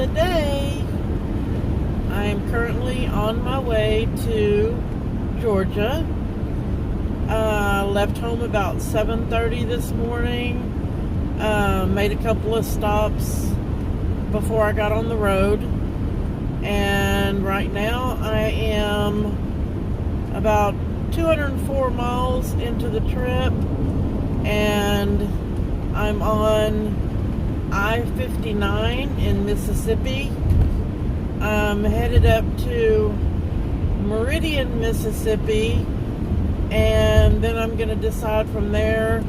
today I am currently on my way to Georgia. Left home about 7:30 this morning. Made a couple of stops before I got on the road. And right now I am about 204 miles into the trip, and I'm on I-59 in Mississippi. I'm headed up to Meridian, Mississippi, and then I'm going to decide from there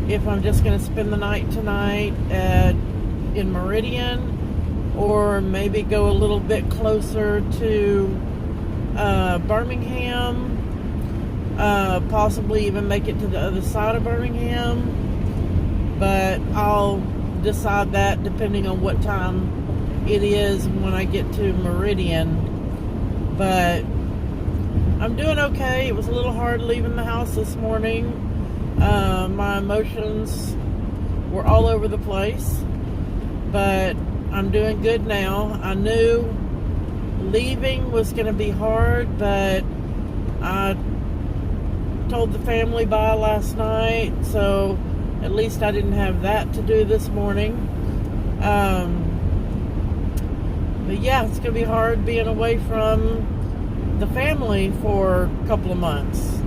if I'm just going to spend the night tonight in Meridian, or maybe go a little bit closer to Birmingham, possibly even make it to the other side of Birmingham. But I'll decide that depending on what time it is when I get to Meridian. But I'm doing okay. It was a little hard leaving the house this morning. My emotions were all over the place, but I'm doing good now. I knew leaving was going to be hard, but I told the family bye last night, so at least I didn't have that to do this morning. But yeah, it's going to be hard being away from the family for a couple of months.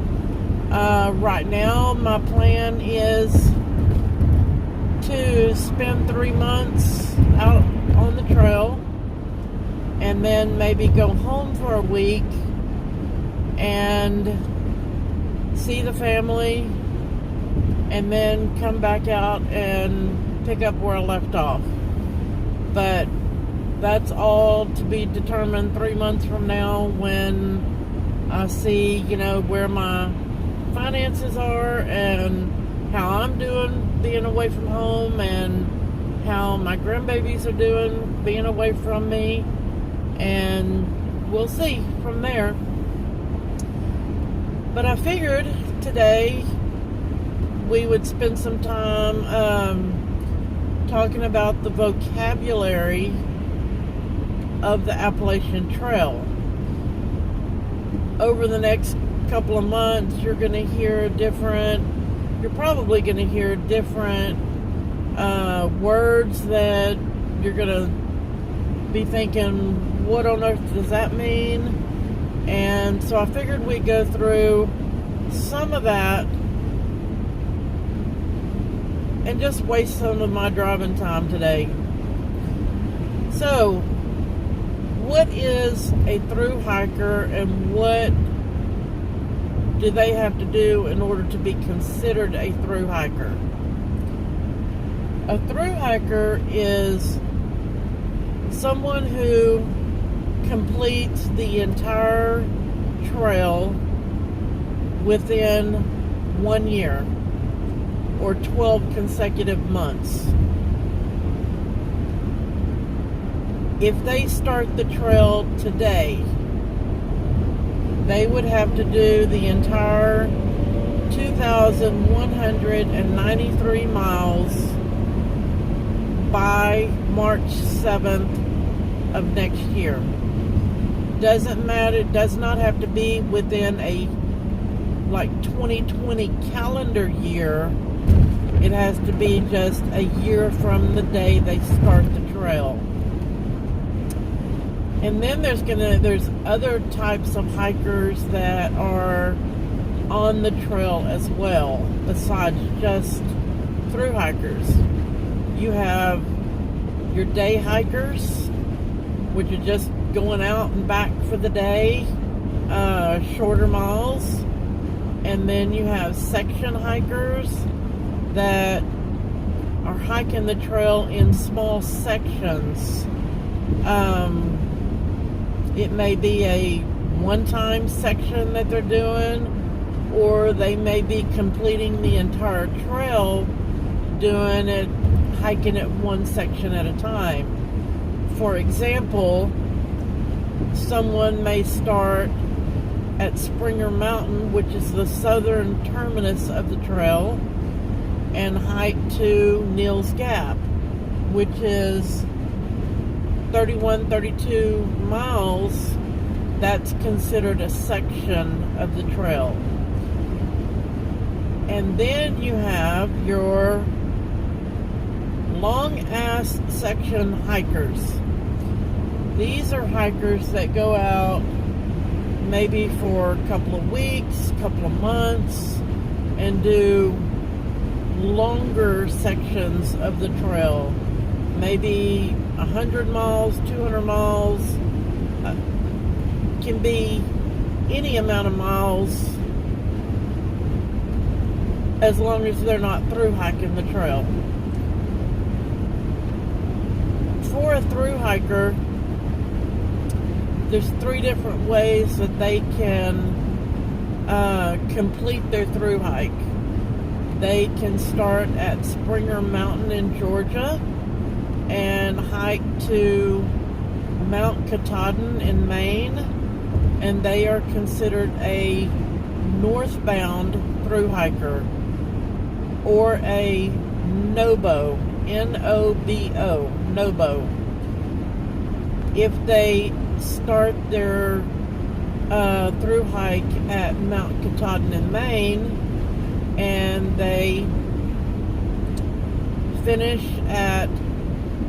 Right now, my plan is to spend 3 months out on the trail, and then maybe go home for a week and see the family, and then come back out and pick up where I left off. But that's all to be determined 3 months from now, when I see, where my finances are and how I'm doing being away from home, and how my grandbabies are doing being away from me, and we'll see from there. But I figured today we would spend some time talking about the vocabulary of the Appalachian Trail. Over the next couple of months, you're probably going to hear different words that you're going to be thinking, what on earth does that mean? And so I figured we'd go through some of that and just waste some of my driving time today. So, what is a through hiker, and what do they have to do in order to be considered a through hiker? A through hiker is someone who completes the entire trail within 1 year or 12 consecutive months. If they start the trail today, they would have to do the entire 2,193 miles by March 7th of next year. Doesn't matter, it does not have to be within a 2020 calendar year. It has to be just a year from the day they start the trail. And then there's other types of hikers that are on the trail as well, besides just through hikers. You have your day hikers, which are just going out and back for the day, shorter miles. And then you have section hikers that are hiking the trail in small sections. It may be a one-time section that they're doing, or they may be completing the entire trail, doing it, hiking it one section at a time. For example, someone may start at Springer Mountain, which is the southern terminus of the trail, and hike to Neal's Gap, which is 31, 32 miles, that's considered a section of the trail. And then you have your long-ass section hikers. These are hikers that go out maybe for a couple of weeks, couple of months, and do longer sections of the trail. Maybe 100 miles, 200 miles, can be any amount of miles as long as they're not through hiking the trail. For a through hiker, there's 3 different ways that they can complete their through hike. They can start at Springer Mountain in Georgia and hike to Mount Katahdin in Maine, and they are considered a northbound through hiker, or a NOBO, N-O-B-O, NOBO. If they start their through hike at Mount Katahdin in Maine and they finish at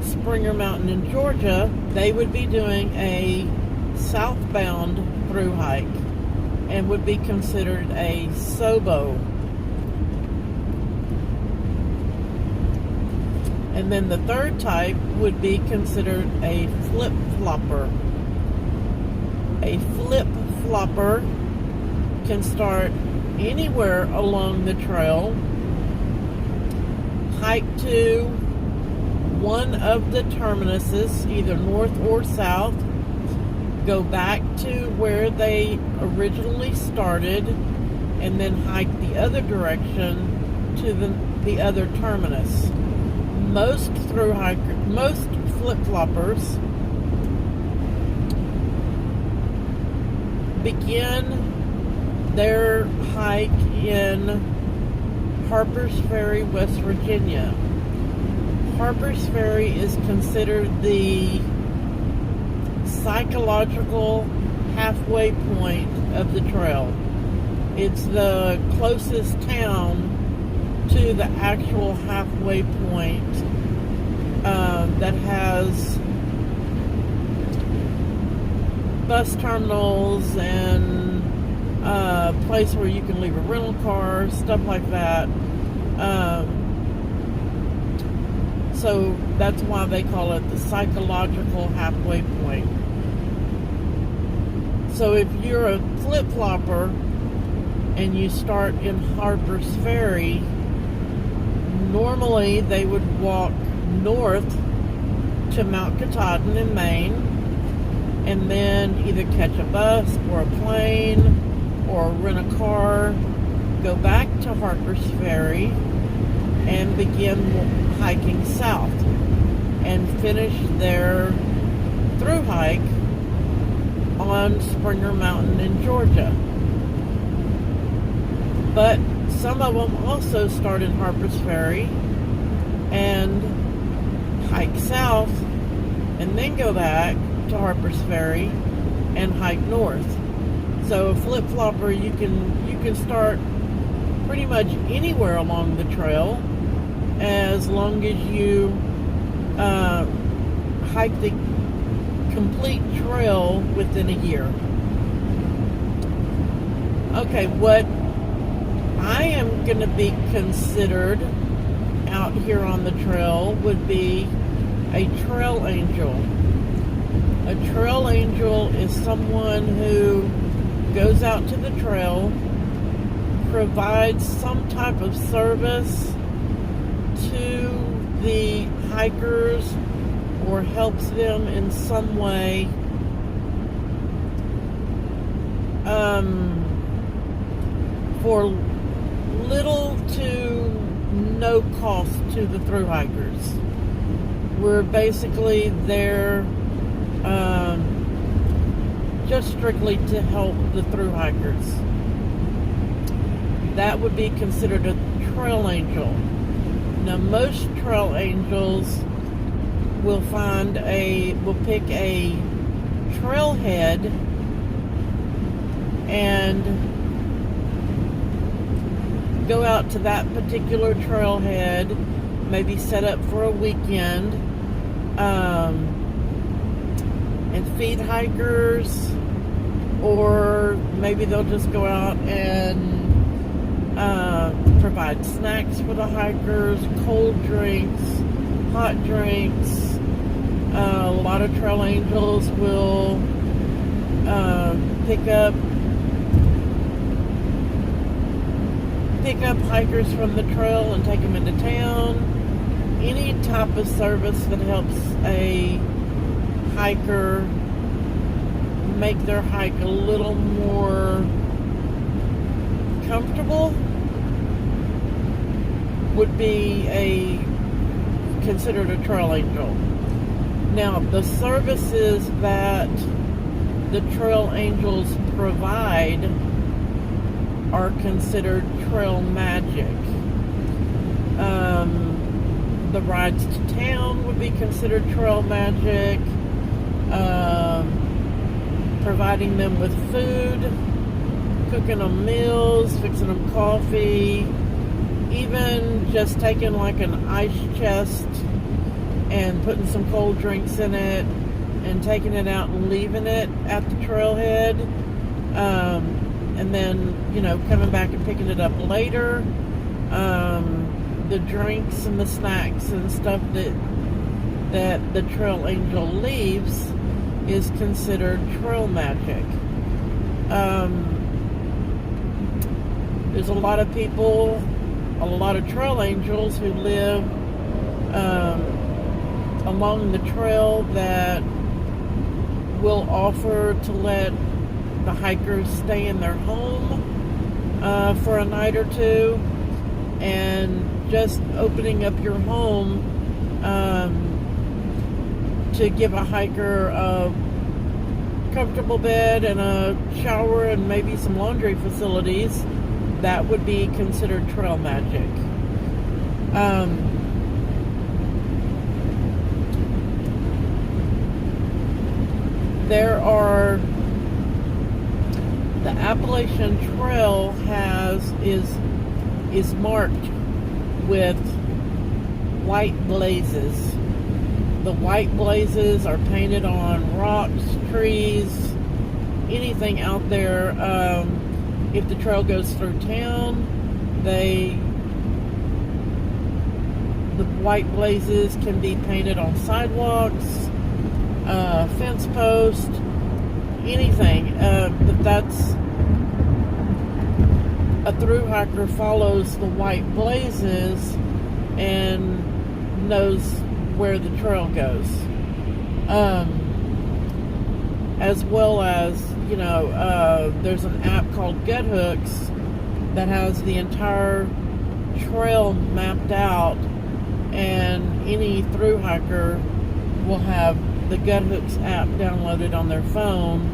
Springer Mountain in Georgia, they would be doing a southbound through hike and would be considered a SOBO. And then the third type would be considered a flip-flopper. A flip-flopper can start anywhere along the trail, hike to one of the terminuses, either north or south, go back to where they originally started, and then hike the other direction to the other terminus. Most flip-floppers begin their hike in Harpers Ferry, West Virginia. Harpers Ferry is considered the psychological halfway point of the trail. It's the closest town to the actual halfway point that has bus terminals and a place where you can leave a rental car, stuff like that. So that's why they call it the psychological halfway point. So if you're a flip-flopper and you start in Harpers Ferry, normally they would walk north to Mount Katahdin in Maine, and then either catch a bus or a plane or rent a car, go back to Harpers Ferry, and begin hiking south and finish their through hike on Springer Mountain in Georgia. But some of them also start in Harpers Ferry and hike south and then go back to Harpers Ferry and hike north. So a flip-flopper, you can start pretty much anywhere along the trail as long as you hike the complete trail within a year. Okay, what I am going to be considered out here on the trail would be a trail angel. A trail angel is someone who goes out to the trail, provides some type of service to the hikers, or helps them in some way for little to no cost to the thru hikers. We're basically there just strictly to help the thru hikers. That would be considered a trail angel. Now, most trail angels we'll pick a trailhead and go out to that particular trailhead, maybe set up for a weekend, and feed hikers, or maybe they'll just go out and provide snacks for the hikers, cold drinks, hot drinks. A lot of trail angels will pick up hikers from the trail and take them into town. Any type of service that helps a hiker make their hike a little more comfortable would be considered a trail angel. Now, the services that the trail angels provide are considered trail magic. The rides to town would be considered trail magic. Providing them with food, cooking them meals, fixing them coffee, even just taking like an ice chest and putting some cold drinks in it and taking it out and leaving it at the trailhead, and then, coming back and picking it up later. The drinks and the snacks and stuff that the trail angel leaves is considered trail magic. There's a lot of people, a lot of trail angels who live along the trail that will offer to let the hikers stay in their home for a night or two, and just opening up your home to give a hiker a comfortable bed and a shower and maybe some laundry facilities, that would be considered trail magic. The Appalachian Trail is marked with white blazes. The white blazes are painted on rocks, trees, anything out there. If the trail goes through town, the white blazes can be painted on sidewalks, fence posts, anything. But that's a thru hiker follows the white blazes and knows where the trail goes. As well as, there's an app called Gut Hooks that has the entire trail mapped out, and any thru hiker will have the Gut Hooks app downloaded on their phone.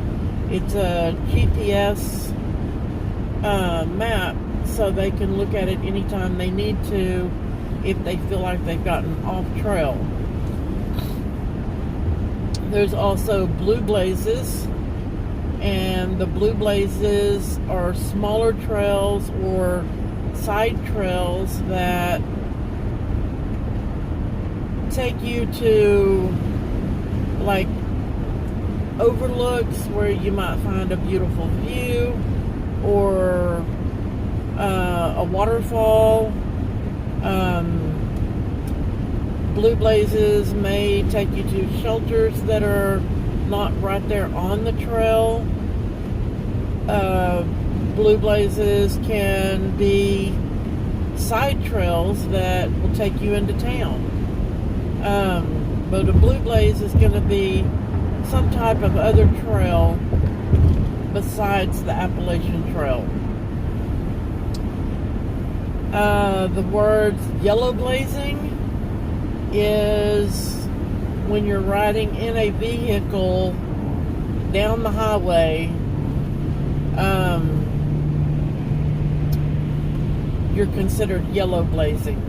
It's a GPS map, so they can look at it anytime they need to if they feel like they've gotten off trail. There's also blue blazes, and the blue blazes are smaller trails or side trails that take you to like overlooks where you might find a beautiful view, or a waterfall. Blue blazes may take you to shelters that are not right there on the trail. Blue blazes can be side trails that will take you into town. But a blue blaze is going to be some type of other trail besides the Appalachian Trail. The words yellow blazing is when you're riding in a vehicle down the highway. You're considered yellow blazing.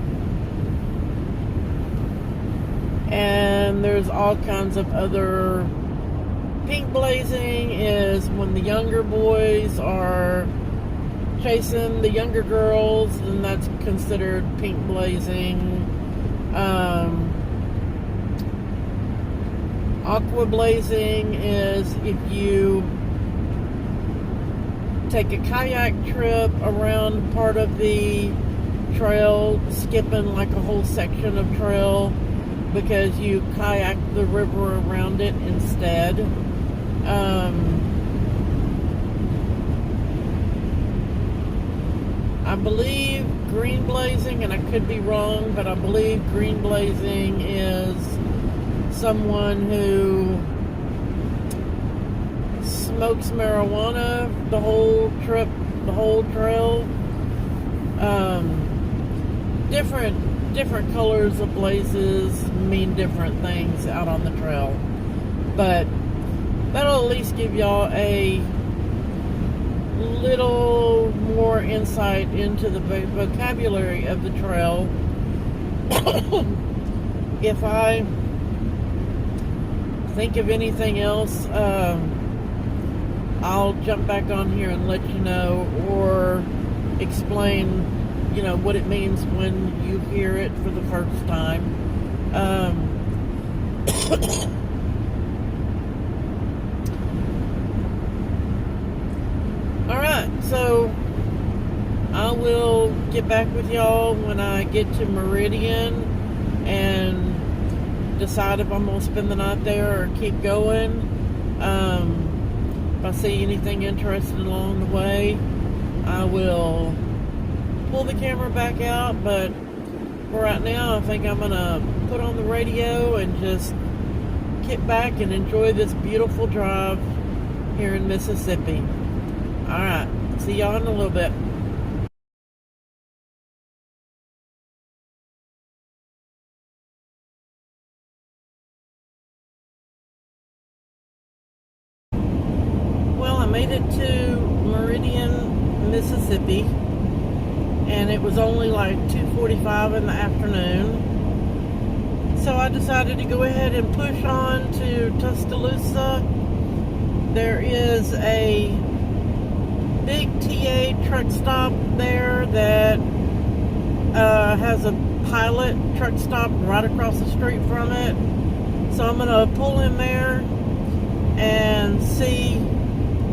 And there's all kinds of other. Pink blazing is when the younger boys are chasing the younger girls, and that's considered pink blazing. Aqua blazing is if you take a kayak trip around part of the trail, skipping like a whole section of trail because you kayak the river around it instead. I believe green blazing, and I could be wrong, but I believe green blazing is someone who smokes marijuana the whole trip, the whole trail. Different colors of blazes mean different things out on the trail, but that'll at least give y'all a little more insight into the vocabulary of the trail. If I think of anything else, I'll jump back on here and let you know, or explain, what it means when you hear it for the first time. Alright, so I will get back with y'all when I get to Meridian and decide if I'm going to spend the night there or keep going. If I see anything interesting along the way, I will pull the camera back out, but for right now I think I'm going to put on the radio and just get back and enjoy this beautiful drive here in Mississippi. Alright, see y'all in a little bit. Well, I made it to Meridian, Mississippi, and it was only like 2:45 in the afternoon. So I decided to go ahead and push on to Tuscaloosa. There is a big TA truck stop there that has a Pilot truck stop right across the street from it. So I'm going to pull in there and see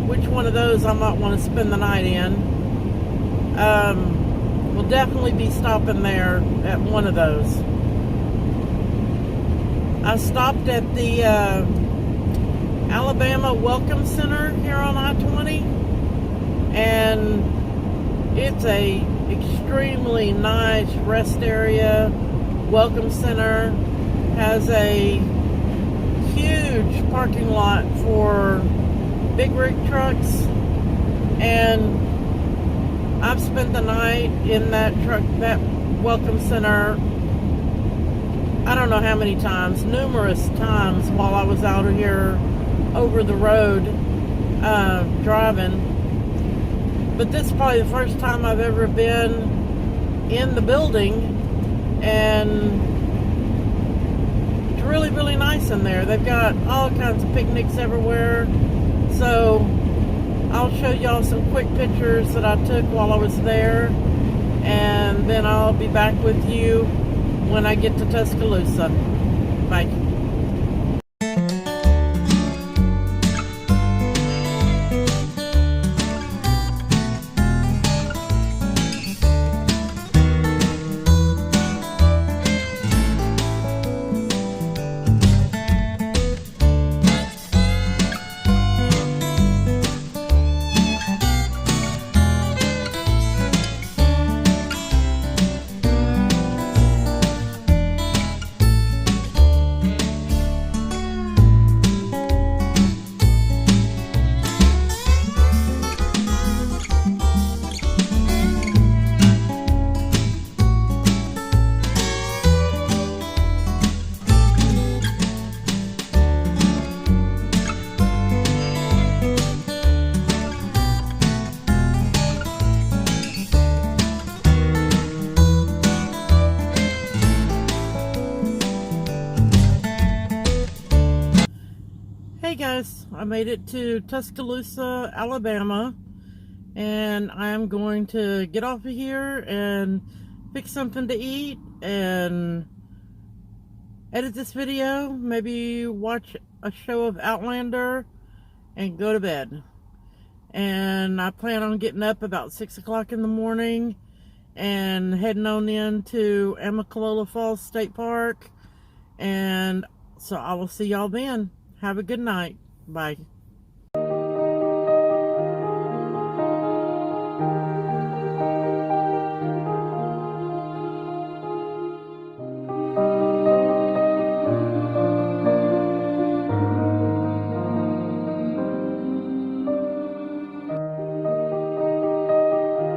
which one of those I might want to spend the night in. We'll definitely be stopping there at one of those. I stopped at the Alabama Welcome Center here on I-20, and it's a extremely nice rest area. Welcome Center has a huge parking lot for big rig trucks, and I've spent the night in that Welcome Center, I don't know how many times, numerous times while I was out here over the road driving. But this is probably the first time I've ever been in the building, and it's really, really nice in there. They've got all kinds of picnics everywhere. So I'll show y'all some quick pictures that I took while I was there, and then I'll be back with you when I get to Tuscaloosa. Bye. guys, I made it to Tuscaloosa, Alabama, and I'm going to get off of here and fix something to eat and edit this video, maybe watch a show of Outlander and go to bed. And I plan on getting up about 6 o'clock in the morning and heading on in to Amicalola Falls State Park. And so I will see y'all then. Have a good night. Bye.